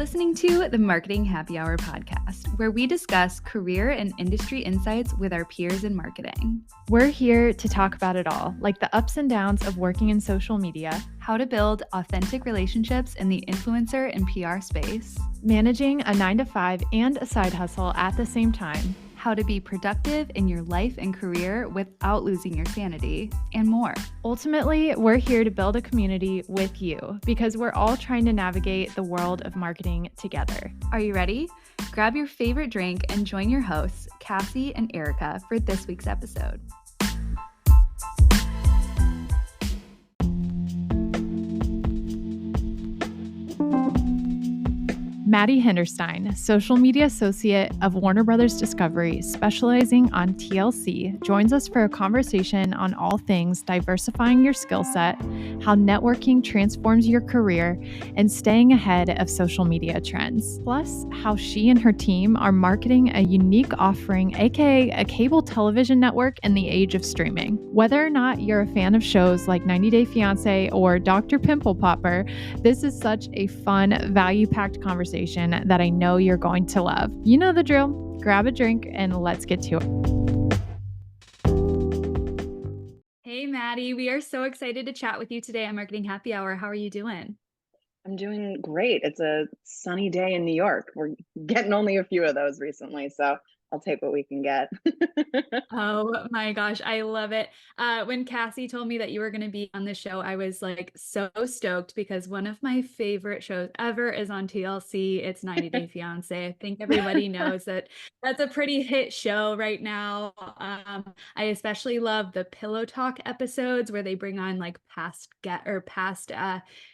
listening to the Marketing Happy Hour podcast, where we discuss career and industry insights with our peers in marketing. We're here to talk about it all, like the ups and downs of working in social media, how to build authentic relationships in the influencer and PR space, managing a 9-to-5 and a side hustle at the same time, how to be productive in your life and career without losing your sanity, and more. Ultimately, we're here to build a community with you because we're all trying to navigate the world of marketing together. Are you ready? Grab your favorite drink and join your hosts, Cassie and Erica, for this week's episode. Maddie Hinderstein, social media associate of Warner Brothers Discovery, specializing on TLC, joins us for a conversation on all things diversifying your skill set, how networking transforms your career, and staying ahead of social media trends. Plus, how she and her team are marketing a unique offering, aka a cable television network in the age of streaming. Whether or not you're a fan of shows like 90 Day Fiancé or Dr. Pimple Popper, this is such a fun, value-packed conversation that I know you're going to love. You know the drill. Grab a drink and let's get to it. Hey, Maddie, we are so excited to chat with you today on Marketing Happy Hour. How are you doing? I'm doing great. It's a sunny day in New York. We're getting only a few of those recently, so I'll take what we can get. Oh my gosh, I love it. When Cassie told me that you were going to be on the show, I was like so stoked because one of my favorite shows ever is on TLC. It's 90 Day Fiancé. I think everybody knows that that's a pretty hit show right now. I especially love the Pillow Talk episodes where they bring on like past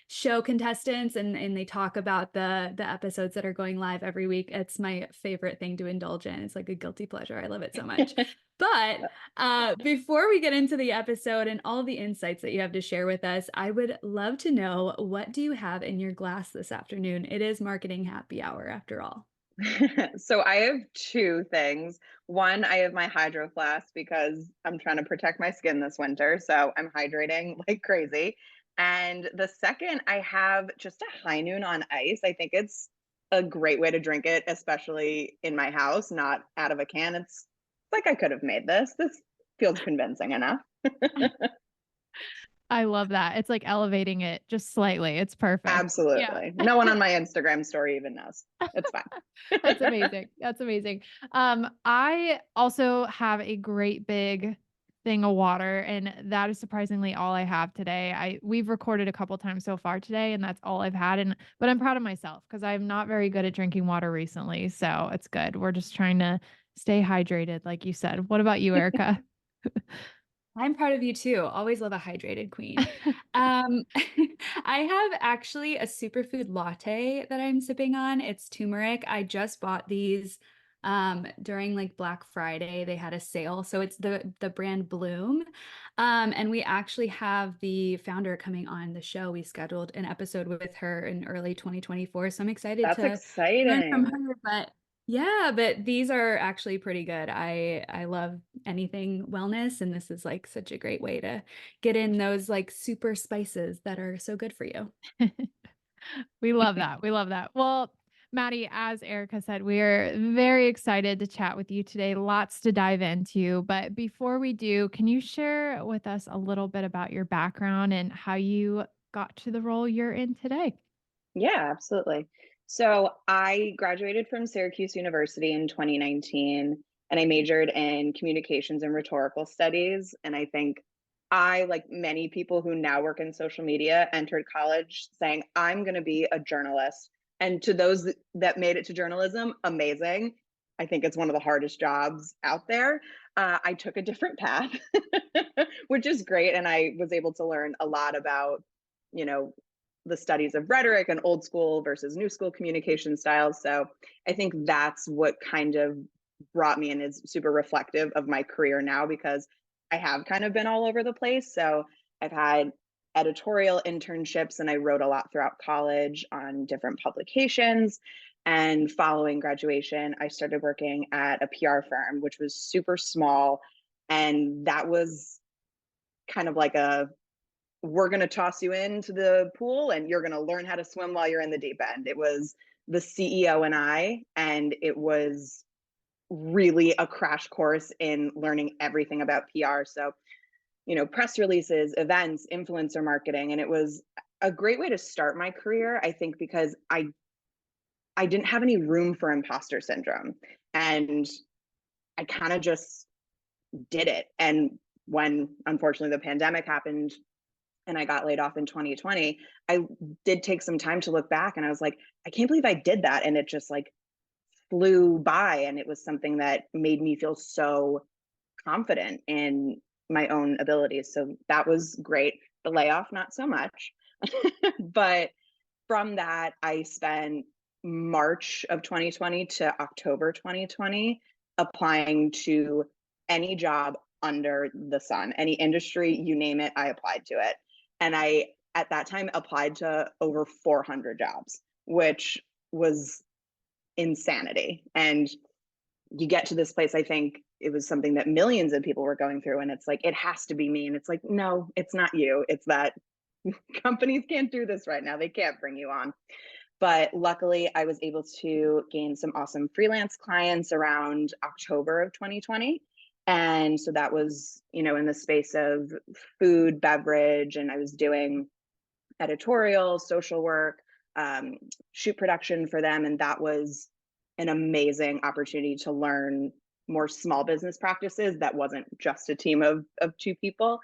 show contestants and they talk about the episodes that are going live every week. It's my favorite thing to indulge in. It's like a guilty pleasure. I love it so much. But before we get into the episode and all the insights that you have to share with us, I would love to know, what do you have in your glass this afternoon? It is Marketing Happy Hour after all. So I have two things. One, I have my Hydro Flask because I'm trying to protect my skin this winter. So I'm hydrating like crazy. And the second, I have just a High Noon on ice. I think it's a great way to drink it, especially in my house, not out of a can. It's like I could have made this. This feels convincing enough. I love that. It's like elevating it just slightly. It's perfect. Absolutely. Yeah. No one on my Instagram story even knows. It's fine. That's amazing. That's amazing. I also have a great big thing of water, and that is surprisingly all I have today. We've recorded a couple times so far today, and that's all I've had. But I'm proud of myself because I'm not very good at drinking water recently, so it's good. We're just trying to stay hydrated, like you said. What about you, Erica? I'm proud of you too. Always love a hydrated queen. I have actually a superfood latte that I'm sipping on. It's turmeric. I just bought these during like Black Friday. They had a sale. So it's the brand Bloom. And we actually have the founder coming on the show. We scheduled an episode with her in early 2024. So I'm excited That's to learn from her. But these are actually pretty good. I love anything wellness, and this is like such a great way to get in those like super spices that are so good for you. We love that. We love that. Well, Maddie, as Erica said, we are very excited to chat with you today. Lots to dive into. But before we do, can you share with us a little bit about your background and how you got to the role you're in today? Yeah, absolutely. So I graduated from Syracuse University in 2019, and I majored in communications and rhetorical studies. And I think I, like many people who now work in social media, entered college saying, I'm going to be a journalist. And to those that made it to journalism, amazing. I think it's one of the hardest jobs out there. I took a different path, which is great. And I was able to learn a lot about, the studies of rhetoric and old school versus new school communication styles. So I think that's what kind of brought me and is super reflective of my career now, because I have kind of been all over the place. So I've had editorial internships and I wrote a lot throughout college on different publications. And following graduation, I started working at a PR firm, which was super small. And that was kind of like we're going to toss you into the pool and you're going to learn how to swim while you're in the deep end. It was the CEO and it was really a crash course in learning everything about PR. So, press releases, events, influencer marketing. And it was a great way to start my career, I think, because I didn't have any room for imposter syndrome. And I kind of just did it. And when unfortunately the pandemic happened and I got laid off in 2020, I did take some time to look back and I was like, I can't believe I did that. And it just like flew by. And it was something that made me feel so confident in my own abilities. So that was great. The layoff, not so much. But from that, I spent March of 2020 to October 2020 applying to any job under the sun, any industry, you name it, I applied to it. And I, at that time, applied to over 400 jobs, which was insanity. And you get to this place, I think it was something that millions of people were going through. And it's like, it has to be me. And it's like, no, it's not you. It's that companies can't do this right now. They can't bring you on. But luckily, I was able to gain some awesome freelance clients around October of 2020. And so that was, in the space of food, beverage, and I was doing editorial, social work, shoot production for them. And that was an amazing opportunity to learn more small business practices that wasn't just a team of two people.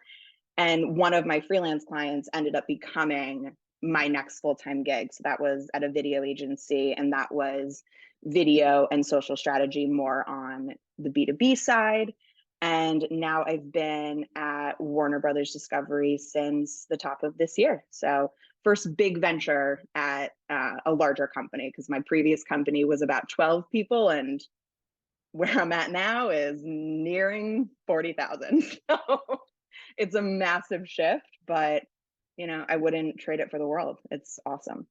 And one of my freelance clients ended up becoming my next full-time gig. So that was at a video agency, and that was video and social strategy more on the B2B side. And now I've been at Warner Brothers Discovery since the top of this year. So first big venture at a larger company, because my previous company was about 12 people and where I'm at now is nearing 40,000. So it's a massive shift, but I wouldn't trade it for the world. It's awesome.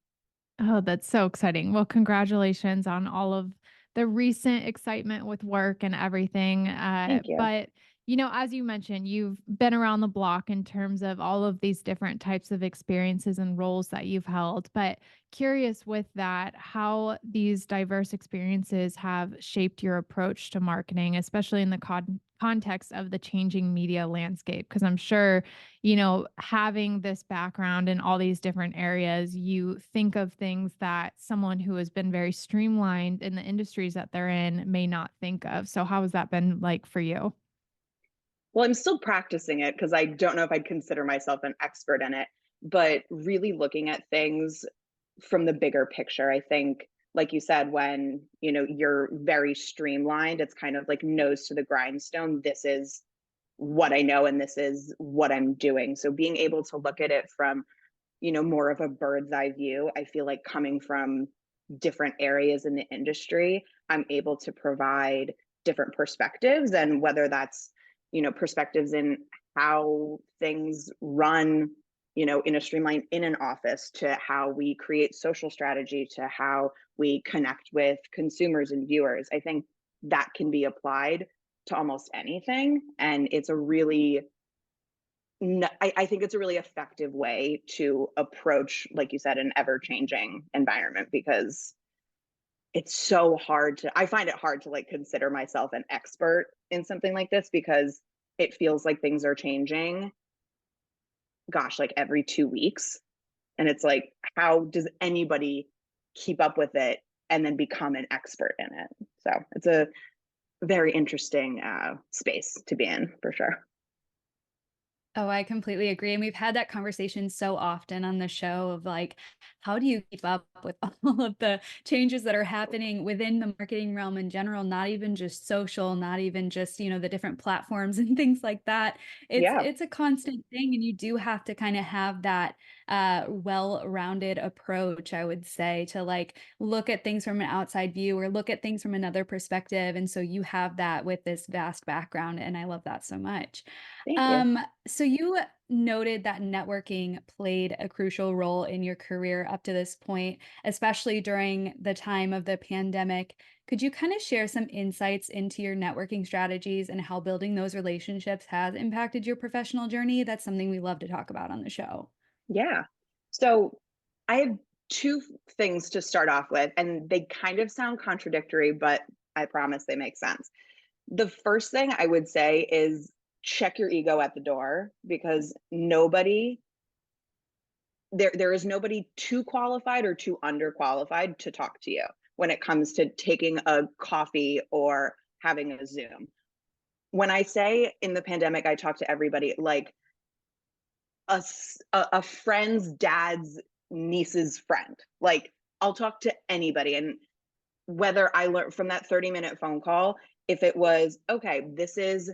Oh, that's so exciting. Well, congratulations on all of the recent excitement with work and everything. Thank you. But, as you mentioned, you've been around the block in terms of all of these different types of experiences and roles that you've held. But curious with that, how these diverse experiences have shaped your approach to marketing, especially in the context of the changing media landscape. Because I'm sure having this background in all these different areas, you think of things that someone who has been very streamlined in the industries that they're in may not think of. So how has that been like for you? Well, I'm still practicing it because I don't know if I'd consider myself an expert in it, but really looking at things from the bigger picture. I think, like you said, when, you're very streamlined, it's kind of like nose to the grindstone. This is what I know and this is what I'm doing. So being able to look at it from, more of a bird's eye view, I feel like coming from different areas in the industry, I'm able to provide different perspectives, and whether that's, perspectives in how things run, in a streamline in an office, to how we create social strategy, to how we connect with consumers and viewers. I think that can be applied to almost anything. And it's a really, I think it's a really effective way to approach, like you said, an ever changing environment, because it's so hard I find it hard to like consider myself an expert in something like this, because it feels like things are changing, gosh, like every 2 weeks. And it's like, how does anybody keep up with it and then become an expert in it? So it's a very interesting space to be in, for sure. Oh, I completely agree. And we've had that conversation so often on the show of like, how do you keep up with all of the changes that are happening within the marketing realm in general, not even just social, not even just, the different platforms and things like that. Yeah. It's a constant thing. And you do have to kind of have that well-rounded approach, I would say, to like look at things from an outside view or look at things from another perspective. And so you have that with this vast background. And I love that so much. Thank you. So you noted that networking played a crucial role in your career up to this point, especially during the time of the pandemic. Could you kind of share some insights into your networking strategies and how building those relationships has impacted your professional journey? That's something we love to talk about on the show. Yeah. So I have two things to start off with, and they kind of sound contradictory, but I promise they make sense. The first thing I would say is check your ego at the door, because there is nobody too qualified or too underqualified to talk to you when it comes to taking a coffee or having a Zoom. When I say in the pandemic, I talk to everybody like a friend's dad's niece's friend. Like, I'll talk to anybody. And whether I learned from that 30-minute phone call, if it was, okay, this is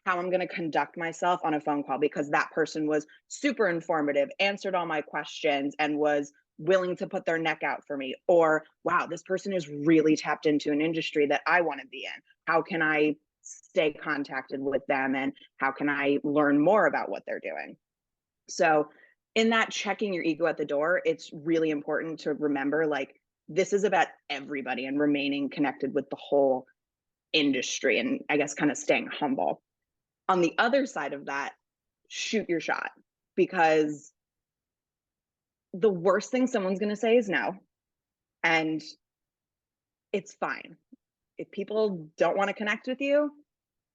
how I'm going to conduct myself on a phone call because that person was super informative, answered all my questions, and was willing to put their neck out for me. Or, wow, this person is really tapped into an industry that I want to be in. How can I stay contacted with them? And how can I learn more about what they're doing? So, in that checking your ego at the door, it's really important to remember like, this is about everybody and remaining connected with the whole industry, and I guess kind of staying humble. On the other side of that, shoot your shot, because the worst thing someone's going to say is no. And it's fine. If people don't want to connect with you,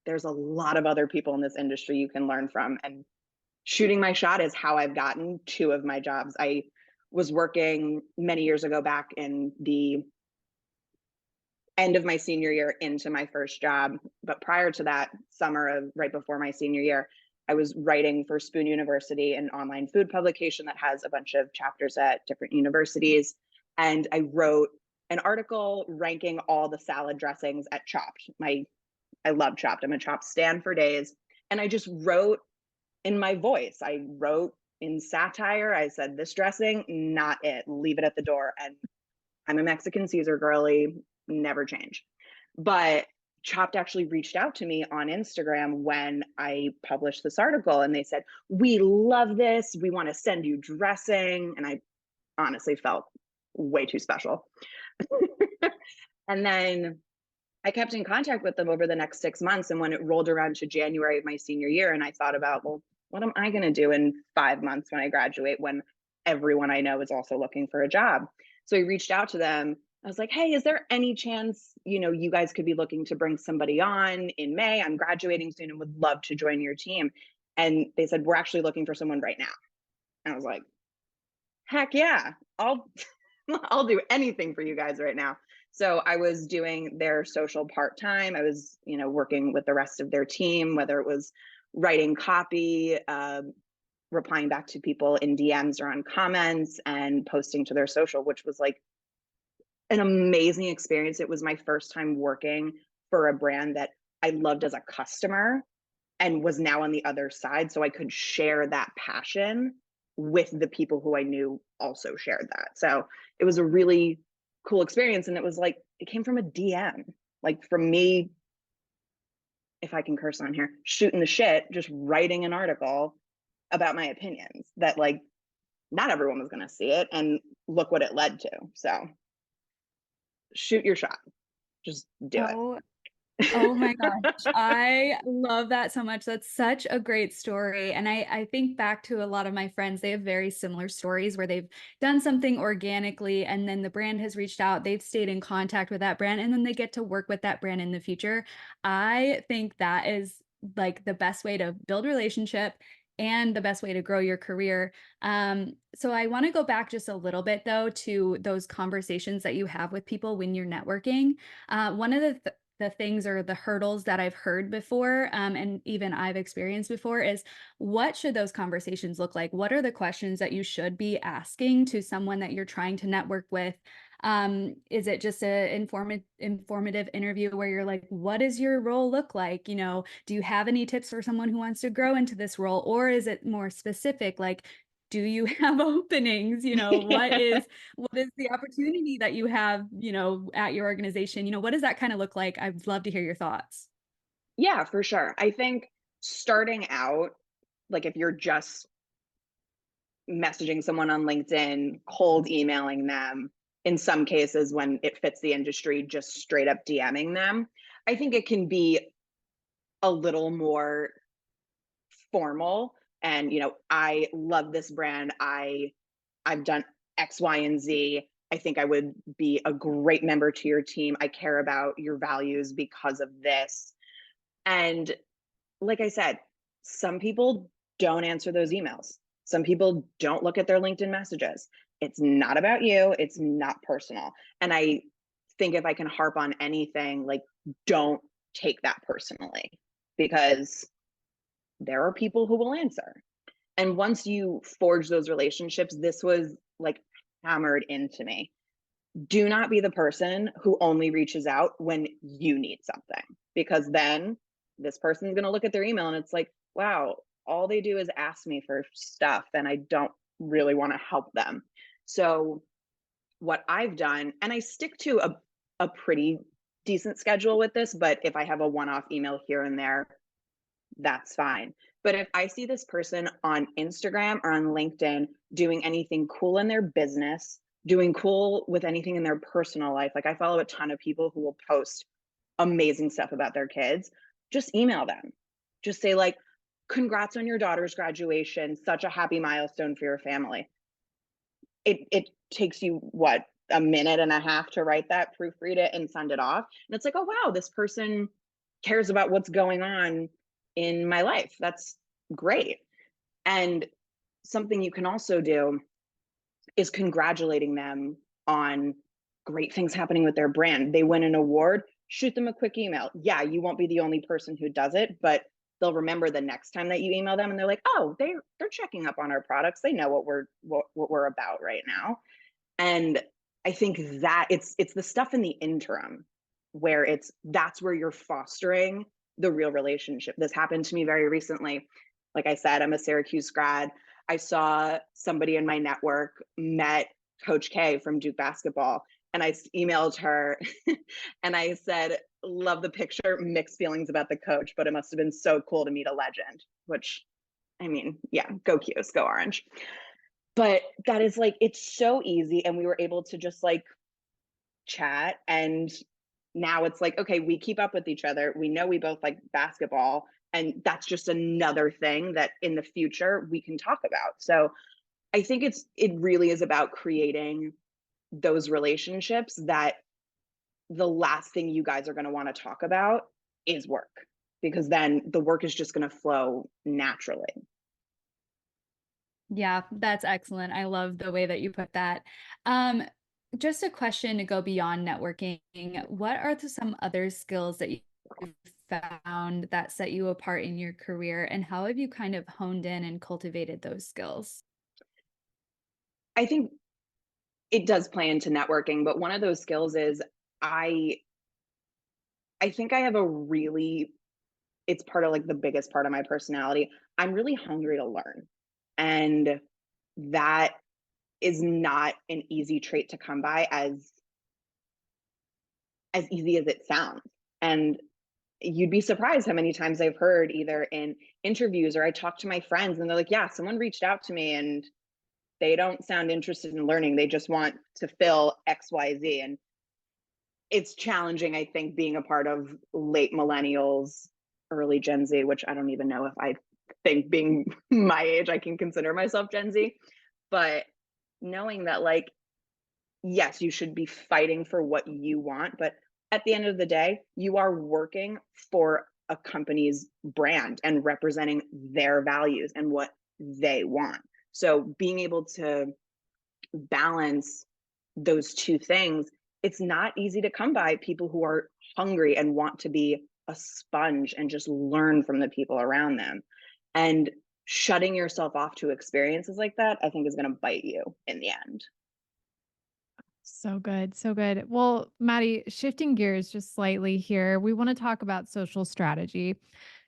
there's a lot of other people in this industry you can learn from. And shooting my shot is how I've gotten two of my jobs. I was working many years ago, back in the end of my senior year into my first job. But prior to that, summer of right before my senior year, I was writing for Spoon University, an online food publication that has a bunch of chapters at different universities. And I wrote an article ranking all the salad dressings at Chopped. I love Chopped. I'm a Chopped stan for days. And I just wrote in my voice. I wrote in satire. I said, this dressing, not it. Leave it at the door. And I'm a Mexican Caesar girly, never change. But Chopped actually reached out to me on Instagram when I published this article, and they said, we love this. We want to send you dressing. And I honestly felt way too special. And then I kept in contact with them over the next 6 months. And when it rolled around to January of my senior year, and I thought about, well, what am I going to do in 5 months when I graduate, when everyone I know is also looking for a job? So I reached out to them. I was like, hey, is there any chance, you guys could be looking to bring somebody on in May? I'm graduating soon and would love to join your team. And they said, we're actually looking for someone right now. And I was like, heck yeah, I'll I'll do anything for you guys right now. So I was doing their social part-time. I was, working with the rest of their team, whether it was writing copy, replying back to people in DMs or on comments, and posting to their social, which was like an amazing experience. It was my first time working for a brand that I loved as a customer and was now on the other side. So I could share that passion with the people who I knew also shared that. So it was a really cool experience. And it was like, it came from a DM, like from me, if I can curse on here, shooting the shit, just writing an article about my opinions that like not everyone was going to see it. And look what it led to. So shoot your shot, just do it. Oh, oh my gosh. I love that so much. That's such a great story. And I think back to a lot of my friends, they have very similar stories where they've done something organically and then the brand has reached out, they've stayed in contact with that brand, and then they get to work with that brand in the future. I think that is like the best way to build relationship and the best way to grow your career. So I want to go back just a little bit though to those conversations that you have with people when you're networking. One of the things or the hurdles that I've heard before, and even I've experienced before, is what should those conversations look like? What are the questions that you should be asking to someone that you're trying to network with? Is it just a informative interview where you're like, what does your role look like? Do you have any tips for someone who wants to grow into this role? Or is it more specific, like, do you have openings? What is the opportunity that you have, at your organization? What does that kind of look like? I'd love to hear your thoughts. Yeah, for sure. I think starting out, like if you're just messaging someone on LinkedIn, cold emailing them, in some cases when it fits the industry, just straight up DMing them, I think it can be a little more formal. And I love this brand. I've done X, Y, and Z. I think I would be a great member to your team. I care about your values because of this. And like I said, some people don't answer those emails. Some people don't look at their LinkedIn messages. It's not about you, it's not personal. And I think if I can harp on anything, like, don't take that personally, because there are people who will answer. And once you forge those relationships, this was like hammered into me. Do not be the person who only reaches out when you need something, because then this person's going to look at their email and it's like, wow, all they do is ask me for stuff and I don't really want to help them. So what I've done, and I stick to a pretty decent schedule with this, but if I have a one-off email here and there, that's fine. But if I see this person on Instagram or on LinkedIn doing anything cool in their business, doing cool with anything in their personal life, like I follow a ton of people who will post amazing stuff about their kids, just email them. Just say, like, congrats on your daughter's graduation, such a happy milestone for your family. It takes you what, a minute and a half to write that, proofread it, and send it off. And it's like, oh wow, this person cares about what's going on in my life. That's great. And something you can also do is congratulating them on great things happening with their brand. They win an award, shoot them a quick email. Yeah, you won't be the only person who does it, but they'll remember the next time that you email them and they're like, oh, they're checking up on our products. They know what we're about right now. And I think that it's the stuff in the interim where that's where you're fostering the real relationship. This happened to me very recently. Like I said, I'm a Syracuse grad. I saw somebody in my network met Coach K from Duke basketball, and I emailed her and I said, love the picture, mixed feelings about the coach, but it must have been so cool to meet a legend. Which, I mean, yeah, go Qs, go Orange. But that is like, it's so easy. And we were able to just like chat. And now it's like, okay, we keep up with each other. We know we both like basketball. And that's just another thing that in the future we can talk about. So I think it really is about creating those relationships that the last thing you guys are going to want to talk about is work, because then the work is just going to flow naturally. Yeah, that's excellent. I love the way that you put that. Just a question to go beyond networking. What are some other skills that you've found that set you apart in your career, and how have you kind of honed in and cultivated those skills? I think it does play into networking, but one of those skills is I I think I have it's part of like the biggest part of my personality. I'm really hungry to learn. And that is not an easy trait to come by as easy as it sounds. And you'd be surprised how many times I've heard either in interviews or I talk to my friends and they're like, yeah, someone reached out to me and they don't sound interested in learning. They just want to fill XYZ. And it's challenging, I think, being a part of late millennials, early Gen Z, which I don't even know if I think being my age, I can consider myself Gen Z. But knowing that, like, yes, you should be fighting for what you want, but at the end of the day, you are working for a company's brand and representing their values and what they want. So being able to balance those two things, it's not easy to come by people who are hungry and want to be a sponge and just learn from the people around them. And shutting yourself off to experiences like that, I think is going to bite you in the end. So good. So good. Well, Maddie, shifting gears just slightly here, we want to talk about social strategy.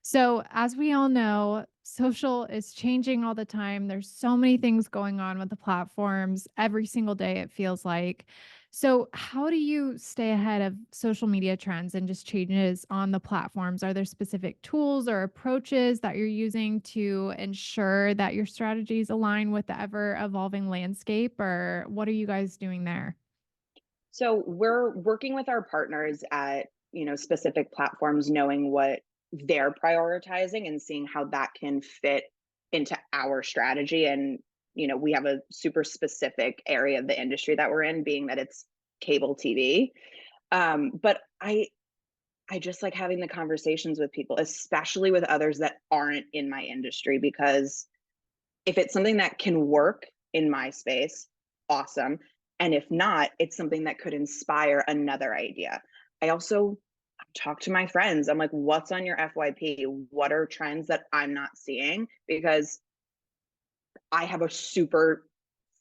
So, as we all know, social is changing all the time. There's so many things going on with the platforms every single day, it feels like. So, how do you stay ahead of social media trends and just changes on the platforms? Are there specific tools or approaches that you're using to ensure that your strategies align with the ever evolving landscape, or what are you guys doing there? So we're working with our partners at, specific platforms, knowing what they're prioritizing and seeing how that can fit into our strategy and, we have a super specific area of the industry that we're in, being that it's cable TV. But I just like having the conversations with people, especially with others that aren't in my industry, because if it's something that can work in my space, awesome. And if not, it's something that could inspire another idea. I also talk to my friends. I'm like, what's on your FYP? What are trends that I'm not seeing? Because I have a super,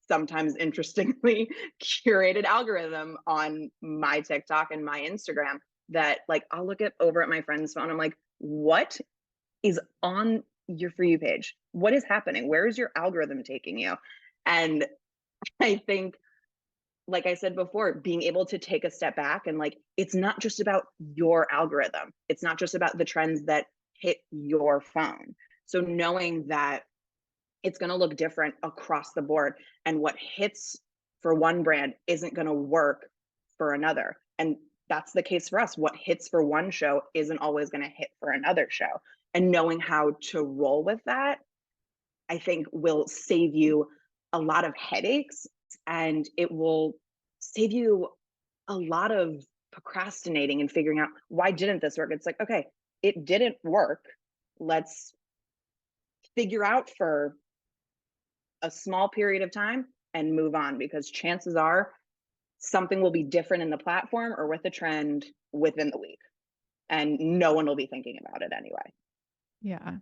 sometimes interestingly curated algorithm on my TikTok and my Instagram that, like, I'll look at over at my friend's phone. I'm like, what is on your For You page? What is happening? Where is your algorithm taking you? And I think, like I said before, being able to take a step back and, like, it's not just about your algorithm. It's not just about the trends that hit your phone. So knowing that it's going to look different across the board, and what hits for one brand isn't going to work for another. And that's the case for us. What hits for one show isn't always going to hit for another show. And knowing how to roll with that, I think, will save you a lot of headaches, and it will save you a lot of procrastinating and figuring out, why didn't this work? It's like, okay, it didn't work. Let's figure out for a small period of time and move on, because chances are something will be different in the platform or with a trend within the week, and no one will be thinking about it anyway. Yeah.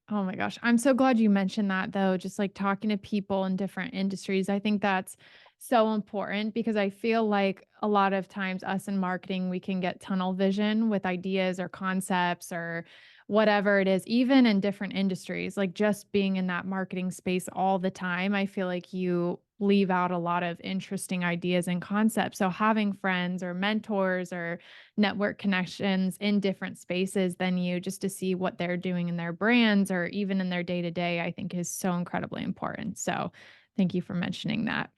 Oh my gosh. I'm so glad you mentioned that though. Just like talking to people in different industries. I think that's so important because I feel like a lot of times us in marketing, we can get tunnel vision with ideas or concepts or whatever it is, even in different industries, like just being in that marketing space all the time. I feel like you leave out a lot of interesting ideas and concepts. So having friends or mentors or network connections in different spaces than you just to see what they're doing in their brands or even in their day to day, I think is so incredibly important. So thank you for mentioning that.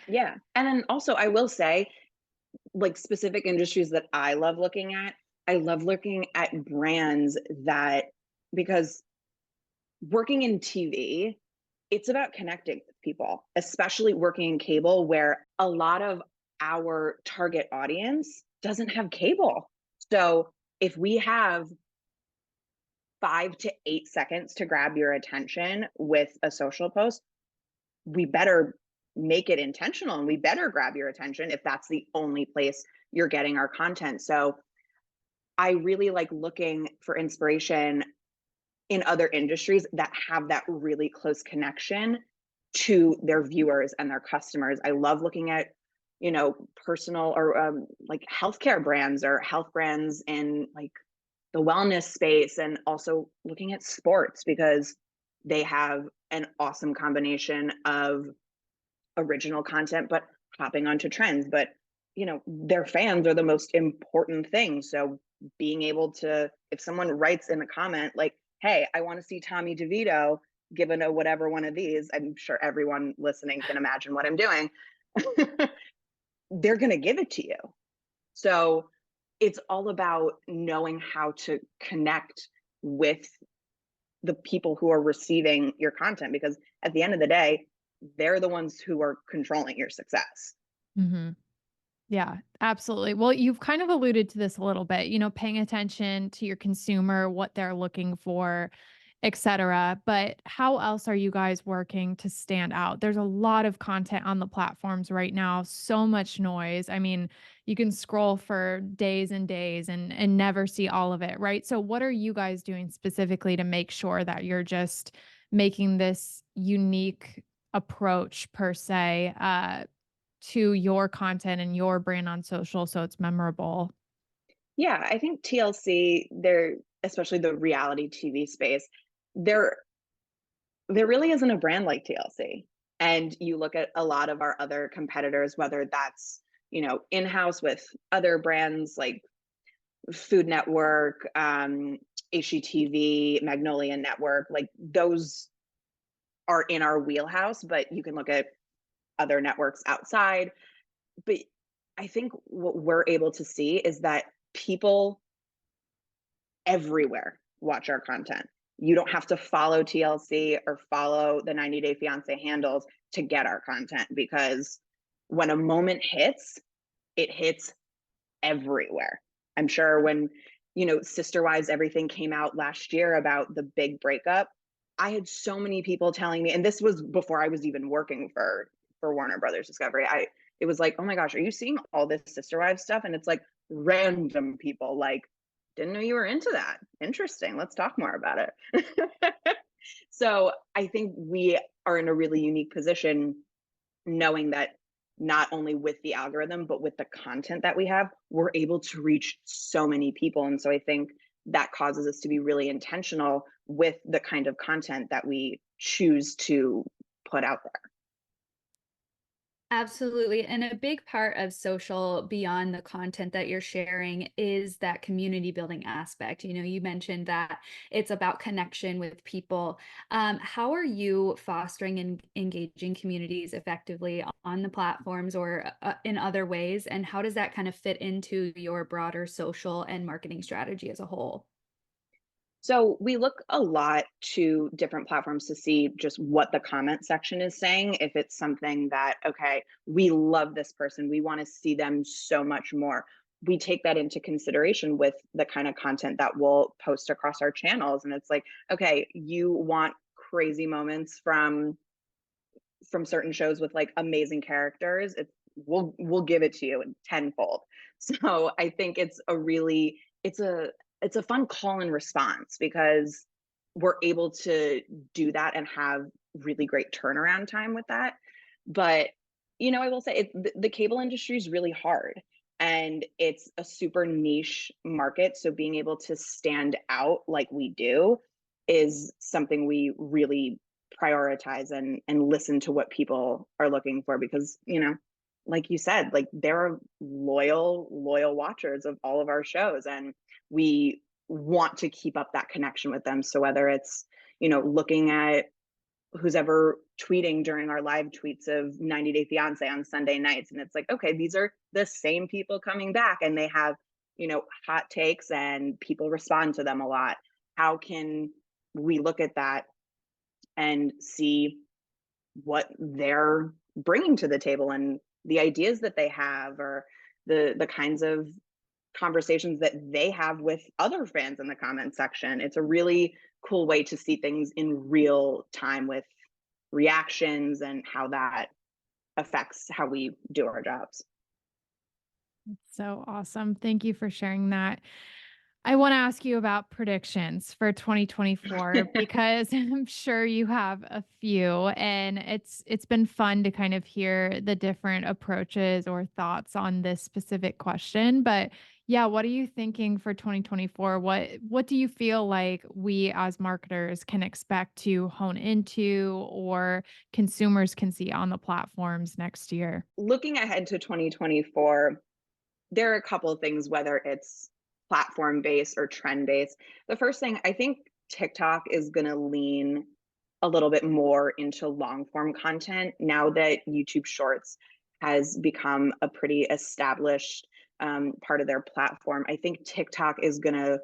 Yeah. And then also, I will say, like, specific industries that I love looking at brands that, because working in TV, it's about connecting with people, especially working in cable, where a lot of our target audience doesn't have cable. So if we have 5 to 8 seconds to grab your attention with a social post, we better make it intentional, and we better grab your attention if that's the only place you're getting our content. So I really like looking for inspiration in other industries that have that really close connection to their viewers and their customers. I love looking at, personal or like healthcare brands or health brands in, like, the wellness space, and also looking at sports, because they have an awesome combination of original content, but hopping onto trends. But, their fans are the most important thing. So being able to, if someone writes in the comment, like, hey, I want to see Tommy DeVito given a whatever one of these, I'm sure everyone listening can imagine what I'm doing. They're going to give it to you. So it's all about knowing how to connect with the people who are receiving your content, because at the end of the day, they're the ones who are controlling your success. Hmm. Yeah, absolutely. Well, you've kind of alluded to this a little bit, paying attention to your consumer, what they're looking for, et cetera. But how else are you guys working to stand out? There's a lot of content on the platforms right now, so much noise. I mean, you can scroll for days and days and never see all of it, right? So what are you guys doing specifically to make sure that you're just making this unique approach per se to your content and your brand on social so it's memorable? Yeah, I think TLC, they're, especially the reality TV space, there there really isn't a brand like TLC. And you look at a lot of our other competitors, whether that's, in-house with other brands like Food Network, HGTV, Magnolia Network, like, those are in our wheelhouse, but you can look at other networks outside. But I think what we're able to see is that people everywhere watch our content. You don't have to follow TLC or follow the 90 Day Fiance handles to get our content, because when a moment hits, it hits everywhere. I'm sure when, Sister Wives, everything came out last year about the big breakup, I had so many people telling me, and this was before I was even working for Warner Brothers Discovery. It was like, oh my gosh, are you seeing all this Sister Wives stuff? And it's like random people like, didn't know you were into that. Interesting. Let's talk more about it. So I think we are in a really unique position, knowing that not only with the algorithm, but with the content that we have, we're able to reach so many people. And so I think that causes us to be really intentional with the kind of content that we choose to put out there. Absolutely. And a big part of social beyond the content that you're sharing is that community building aspect. You mentioned that it's about connection with people. How are you fostering and engaging communities effectively on the platforms or in other ways? And how does that kind of fit into your broader social and marketing strategy as a whole? So we look a lot to different platforms to see just what the comment section is saying. If it's something that, okay, we love this person, we want to see them so much more, we take that into consideration with the kind of content that we'll post across our channels. And it's like, okay, you want crazy moments from certain shows with like amazing characters, we'll give it to you in tenfold. So I think it's a fun call and response, because we're able to do that and have really great turnaround time with that. But I will say the cable industry is really hard, and it's a super niche market. So being able to stand out like we do is something we really prioritize and listen to what people are looking for, because like you said, like there are loyal watchers of all of our shows, and we want to keep up that connection with them. So whether it's looking at who's ever tweeting during our live tweets of 90 Day Fiance on Sunday nights, and it's like, okay, these are the same people coming back, and they have hot takes and people respond to them a lot. How can we look at that and see what they're bringing to the table, and the ideas that they have, or the kinds of conversations that they have with other fans in the comment section. It's a really cool way to see things in real time with reactions and how that affects how we do our jobs. So awesome. Thank you for sharing that. I want to ask you about predictions for 2024 because I'm sure you have a few, and it's been fun to kind of hear the different approaches or thoughts on this specific question. But yeah, what are you thinking for 2024? What do you feel like we as marketers can expect to hone into, or consumers can see on the platforms next year? Looking ahead to 2024, there are a couple of things, whether it's platform based or trend based. The first thing, I think TikTok is going to lean a little bit more into long form content now that YouTube Shorts has become a pretty established part of their platform. I think TikTok is going to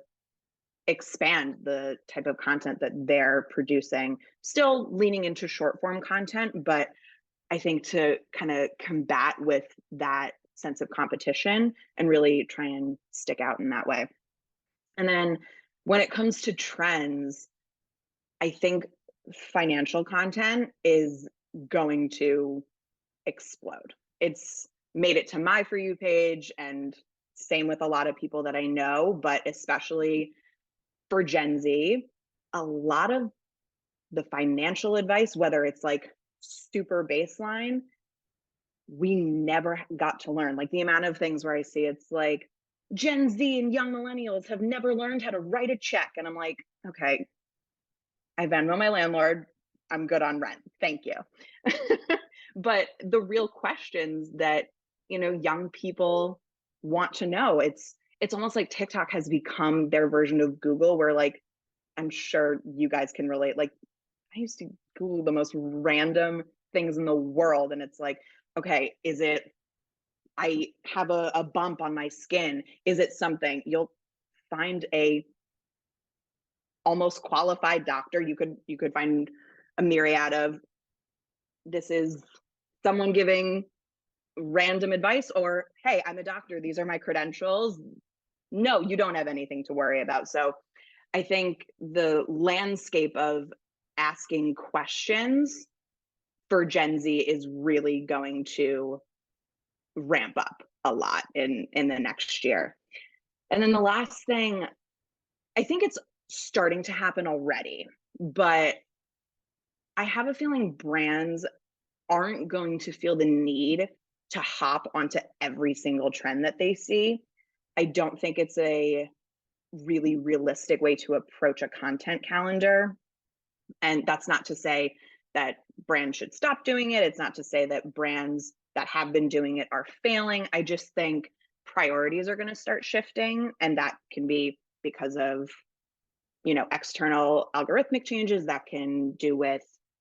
expand the type of content that they're producing, still leaning into short form content, but I think to kind of combat with that sense of competition and really try and stick out in that way. And then when it comes to trends, I think financial content is going to explode. It's made it to my For You page, and same with a lot of people that I know, but especially for Gen Z, a lot of the financial advice, whether it's like super baseline, we never got to learn. Like the amount of things where I see it's like Gen Z and young millennials have never learned how to write a check. And I'm like, okay, I Venmo my landlord. I'm good on rent. Thank you. But the real questions that, young people want to know, it's almost like TikTok has become their version of Google, where like, I'm sure you guys can relate. Like I used to Google the most random things in the world, and it's like, okay, is it I have a bump on my skin? Is it something? You'll find a almost qualified doctor. You could find a myriad of, this is someone giving random advice, or hey, I'm a doctor, these are my credentials. No, you don't have anything to worry about. So I think the landscape of asking questions for Gen Z is really going to ramp up a lot in the next year. And then the last thing, I think it's starting to happen already, but I have a feeling brands aren't going to feel the need to hop onto every single trend that they see. I don't think it's a really realistic way to approach a content calendar. And that's not to say that brands should stop doing it. It's not to say that brands that have been doing it are failing. I just think priorities are going to start shifting, and that can be because of, external algorithmic changes, that can do with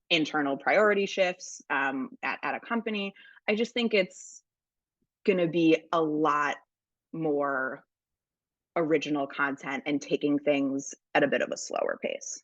internal priority shifts at a company. I just think it's going to be a lot more original content and taking things at a bit of a slower pace.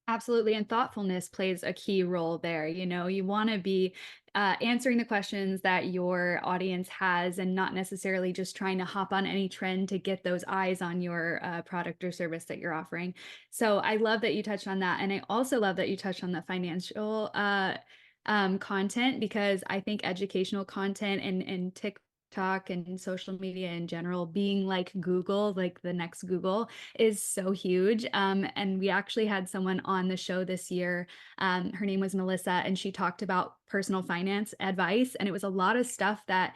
Absolutely, and thoughtfulness plays a key role there. You want to be answering the questions that your audience has, and not necessarily just trying to hop on any trend to get those eyes on your product or service that you're offering. So I love that you touched on that, and I also love that you touched on the financial content, because I think educational content and TikTok and social media in general being like Google, like the next Google, is so huge. And we actually had someone on the show this year. Her name was Melissa, and she talked about personal finance advice. And it was a lot of stuff that,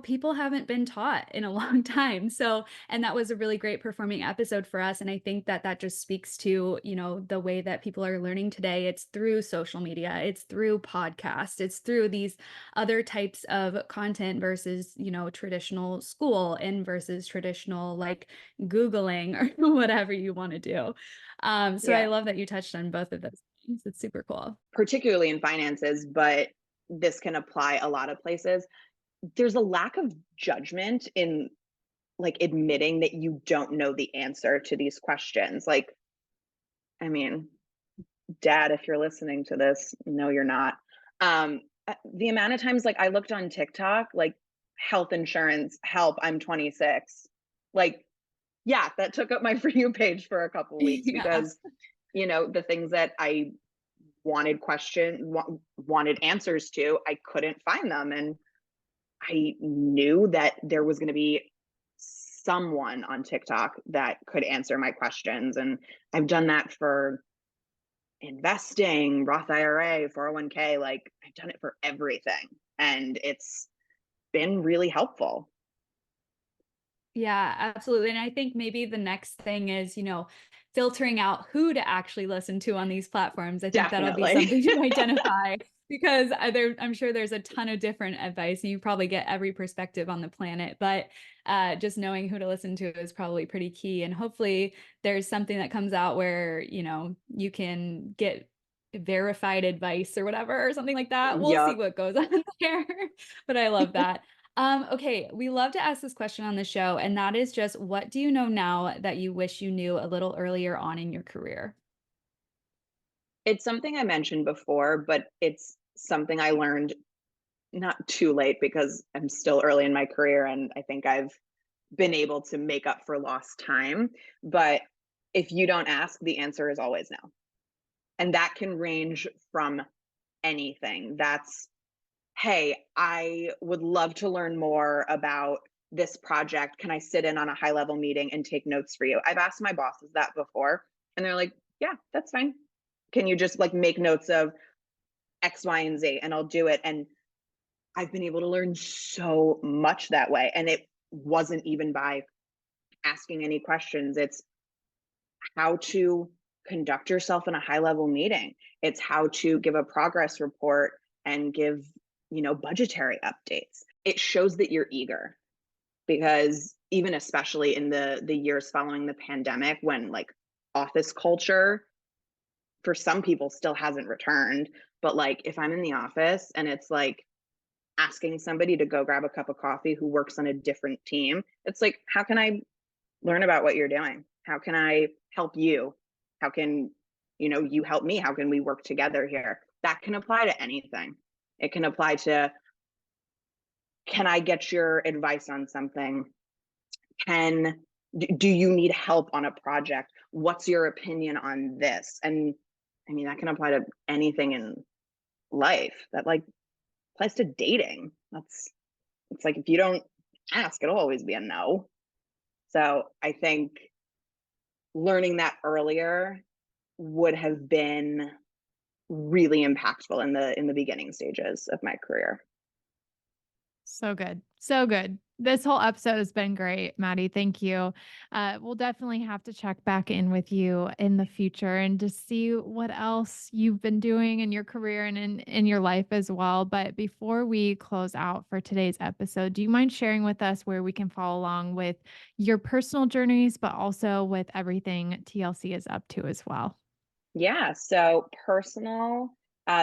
people haven't been taught in a long time. So, and that was a really great performing episode for us. And I think that that just speaks to, the way that people are learning today. It's through social media, it's through podcasts, it's through these other types of content versus, traditional school and versus traditional like Googling or whatever you want to do. So I Yeah, love that you touched on both of those things. It's super cool. particularly in finances, but this can apply a lot of places. There's a lack of judgment in like admitting that you don't know the answer to these questions. Like, I mean, dad, if you're listening to this, no, you're not. The amount of times like I looked on TikTok, like health insurance, help, I'm 26. Like, yeah, that took up my For You page for a couple weeks Yeah. because, the things that I wanted answers to, I couldn't find them. And I knew that there was going to be someone on TikTok that could answer my questions. And I've done that for investing, Roth IRA, 401k, like I've done it for everything. And it's been really helpful. Yeah, absolutely. And I think maybe the next thing is, filtering out who to actually listen to on these platforms. I think that'll be Definitely. something to identify, because I'm sure there's a ton of different advice and you probably get every perspective on the planet, but just knowing who to listen to is probably pretty key. And hopefully there's something that comes out where, you can get verified advice or whatever, or something like that. We'll see Yup. what goes on there, but I love that. Okay, we love to ask this question on the show, and that is just, what do you know now that you wish you knew a little earlier on in your career? It's something I mentioned before, but it's something I learned not too late because I'm still early in my career and I think I've been able to make up for lost time. But if you don't ask, the answer is always no. And that can range from anything. That's, hey, I would love to learn more about this project. Can I sit in on a high level meeting and take notes for you? I've asked my bosses that before, and they're like, yeah, that's fine. Can you just like make notes of X, Y, and Z? And I'll do it. And I've been able to learn so much that way. And it wasn't even by asking any questions. It's how to conduct yourself in a high level meeting. It's how to give a progress report and give, budgetary updates. It shows that you're eager, because even especially in the years following the pandemic, when like office culture for some people still hasn't returned, but like if I'm in the office and it's like asking somebody to go grab a cup of coffee who works on a different team, it's like, how can I learn about what you're doing? How can I help you? How can, you help me? How can we work together here? That can apply to anything. It can apply to, can I get your advice on something? Do you need help on a project? What's your opinion on this? And I mean, that can apply to anything in life. That like applies to dating. It's like, if you don't ask, it'll always be a no. So I think learning that earlier would have been really impactful in the beginning stages of my career. So good. So good. This whole episode has been great, Maddie. Thank you. We'll definitely have to check back in with you in the future and just see what else you've been doing in your career and in your life as well. But before we close out for today's episode, do you mind sharing with us where we can follow along with your personal journeys, but also with everything TLC is up to as well? Yeah. So personal,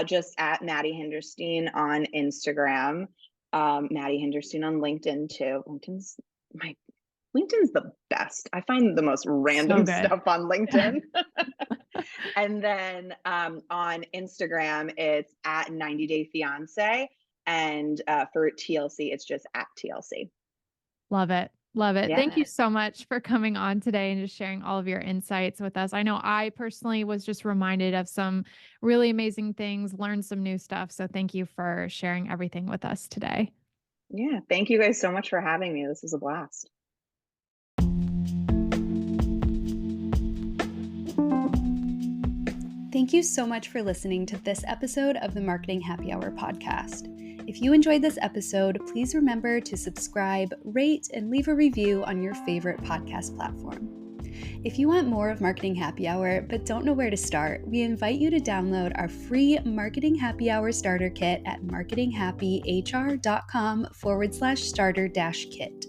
just at Maddie Hinderstein on Instagram. Maddie Hinderstein on LinkedIn too. LinkedIn's the best. I find the most random stuff on LinkedIn. And then on Instagram, it's at 90 Day Fiance. And for TLC, it's just at TLC. Love it. Love it. Yeah. Thank you so much for coming on today and just sharing all of your insights with us. I know I personally was just reminded of some really amazing things, learned some new stuff. So thank you for sharing everything with us today. Yeah. Thank you guys so much for having me. This was a blast. Thank you so much for listening to this episode of the Marketing Happy Hour podcast. If you enjoyed this episode, please remember to subscribe, rate, and leave a review on your favorite podcast platform. If you want more of Marketing Happy Hour but don't know where to start, we invite you to download our free Marketing Happy Hour starter kit at marketinghappyhr.com/starter-kit.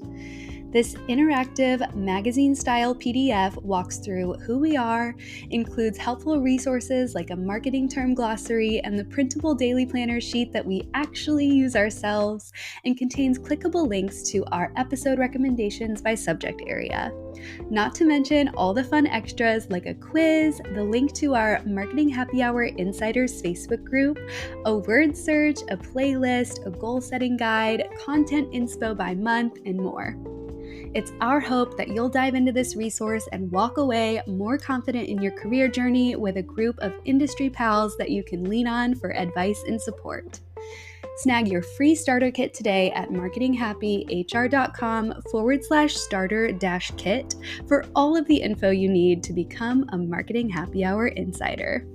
This interactive magazine-style PDF walks through who we are, includes helpful resources like a marketing term glossary and the printable daily planner sheet that we actually use ourselves, and contains clickable links to our episode recommendations by subject area. Not to mention all the fun extras like a quiz, the link to our Marketing Happy Hour Insiders Facebook group, a word search, a playlist, a goal-setting guide, content inspo by month, and more. It's our hope that you'll dive into this resource and walk away more confident in your career journey with a group of industry pals that you can lean on for advice and support. Snag your free starter kit today at marketinghappyhr.com/starter-kit for all of the info you need to become a Marketing Happy Hour insider.